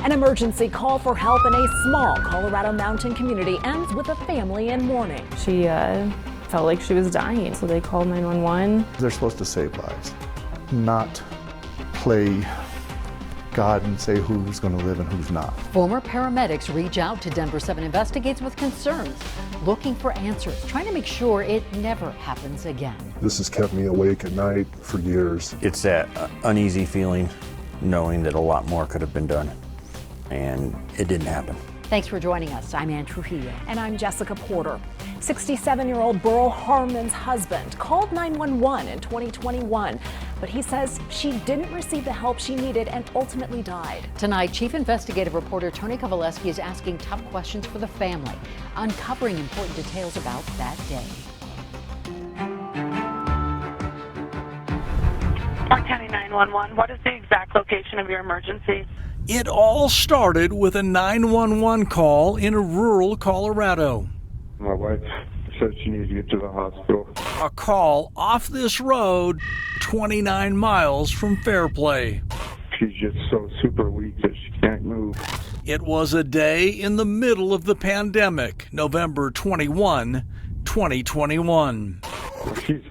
An emergency call for help in a small Colorado mountain community ends with a family in mourning. She felt like she was dying, so they called 911. They're supposed to save lives, not play God and say who's going to live and who's not. Former paramedics reach out to Denver 7 Investigates with concerns, looking for answers, trying to make sure it never happens again. This has kept me awake at night for years. It's that uneasy feeling knowing that a lot more could have been done, and it didn't happen. Thanks for joining us. I'm Ann Trujillo. And I'm Jessica Porter. 67-year-old Burl Harmon's husband called 911 in 2021, but he says she didn't receive the help she needed and ultimately died. Tonight, Chief Investigative Reporter Tony Kovaleski is asking tough questions for the family, uncovering important details about that day. Clark County 911, what is the exact location of your emergency? It all started with a 911 call in rural Colorado. My wife said she needed to get to the hospital. A call off this road 29 miles from Fairplay. She's just so super weak that she can't move. It was a day in the middle of the pandemic, November 21, 2021. She's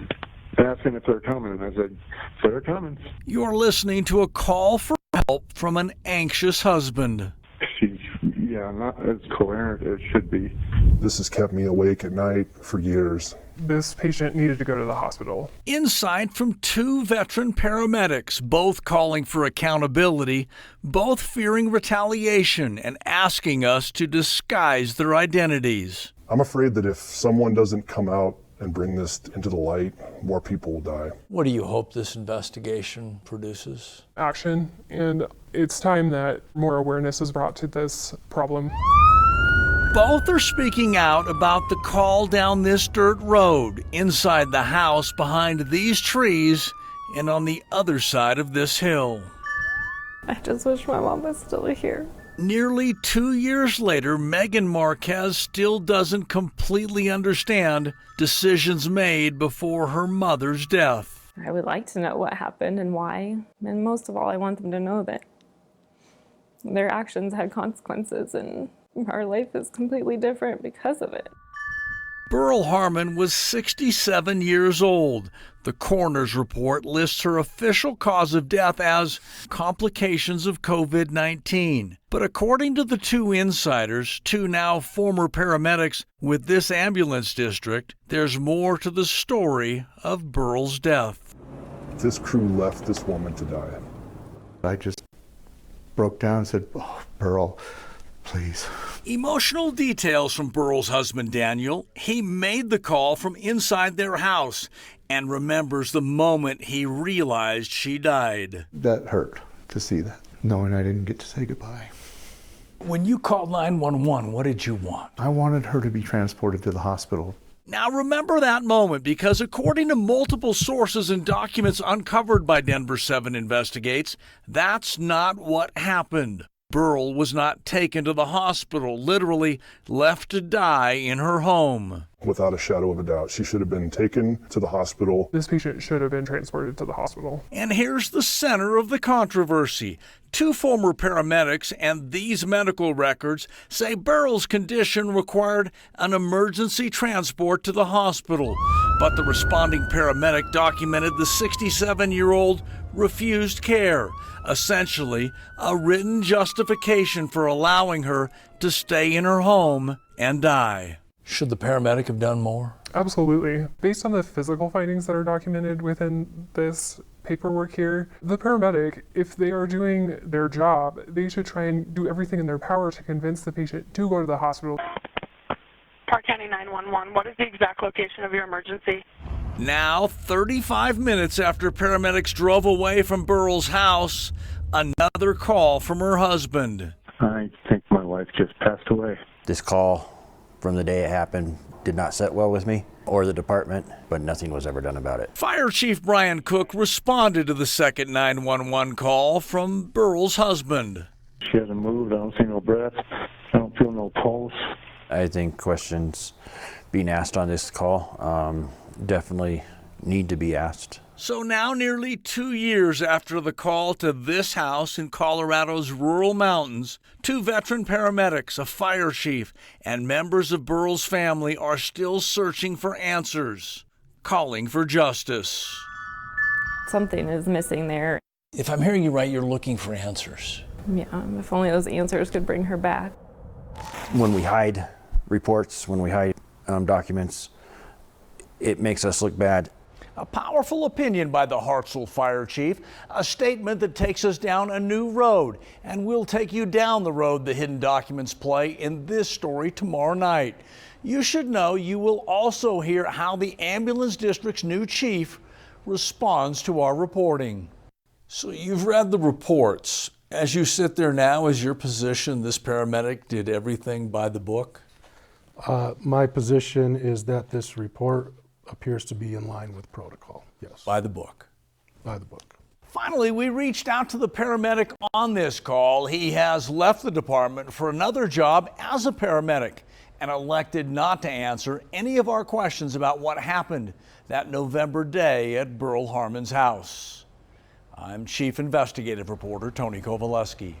asking if they're coming, and I said, they're coming. You're listening to a call for help from an anxious husband. She's, not as coherent as should be. This has kept me awake at night for years. This patient needed to go to the hospital. Insight from two veteran paramedics, both calling for accountability, both fearing retaliation and asking us to disguise their identities. I'm afraid that if someone doesn't come out and bring this into the light, more people will die. What do you hope this investigation produces? Action, and it's time that more awareness is brought to this problem. Both are speaking out about the call down this dirt road, inside the house behind these trees, and on the other side of this hill. I just wish my mom was still here. Nearly 2 years later, Megan Marquez still doesn't completely understand decisions made before her mother's death. I would like to know what happened and why. And most of all, I want them to know that their actions had consequences and our life is completely different because of it. Burl Harmon was 67 years old. The coroner's report lists her official cause of death as complications of COVID-19. But according to the two insiders, two now former paramedics with this ambulance district, there's more to the story of Burl's death. This crew left this woman to die. I just broke down and said, "Oh, Burl, please." Emotional details from Burl's husband, Daniel. He made the call from inside their house and remembers the moment he realized she died. That hurt to see that, knowing I didn't get to say goodbye. When you called 911, what did you want? I wanted her to be transported to the hospital. Now remember that moment, because according to multiple sources and documents uncovered by Denver 7 Investigates, that's not what happened. Burl was not taken to the hospital, literally left to die in her home. Without a shadow of a doubt, she should have been taken to the hospital. This patient should have been transported to the hospital. And here's the center of the controversy. Two former paramedics and these medical records say Burl's condition required an emergency transport to the hospital. But the responding paramedic documented the 67-year-old refused care, essentially a written justification for allowing her to stay in her home and die. Should the paramedic have done more? Absolutely. Based on the physical findings that are documented within this paperwork here, the paramedic, if they are doing their job, they should try and do everything in their power to convince the patient to go to the hospital. Clark County 911, what is the exact location of your emergency? Now, 35 minutes after paramedics drove away from Burl's house, another call from her husband. I think my wife just passed away. This call from the day it happened did not sit well with me or the department, but nothing was ever done about it. Fire Chief Brian Cook responded to the second 911 call from Burl's husband. She hasn't moved. I don't see no breath. I don't feel no pulse. I think questions being asked on this call definitely need to be asked. So now, nearly 2 years after the call to this house in Colorado's rural mountains, 2 veteran paramedics, a fire chief, and members of Burrell's family are still searching for answers, calling for justice. Something is missing there. If I'm hearing you right, you're looking for answers. Yeah, if only those answers could bring her back. When we hide reports, when we hide documents, it makes us look bad. A powerful opinion by the Hartselle fire chief, a statement that takes us down a new road, and we'll take you down the road the hidden documents play in this story tomorrow night. You should know you will also hear how the ambulance district's new chief responds to our reporting. So you've read the reports. As you sit there now, is your position this paramedic did everything by the book? My position is that this report appears to be in line with protocol, yes. By the book. By the book. Finally, we reached out to the paramedic on this call. He has left the department for another job as a paramedic and elected not to answer any of our questions about what happened that November day at Burrell Harmon's house. I'm Chief Investigative Reporter Tony Kovaleski.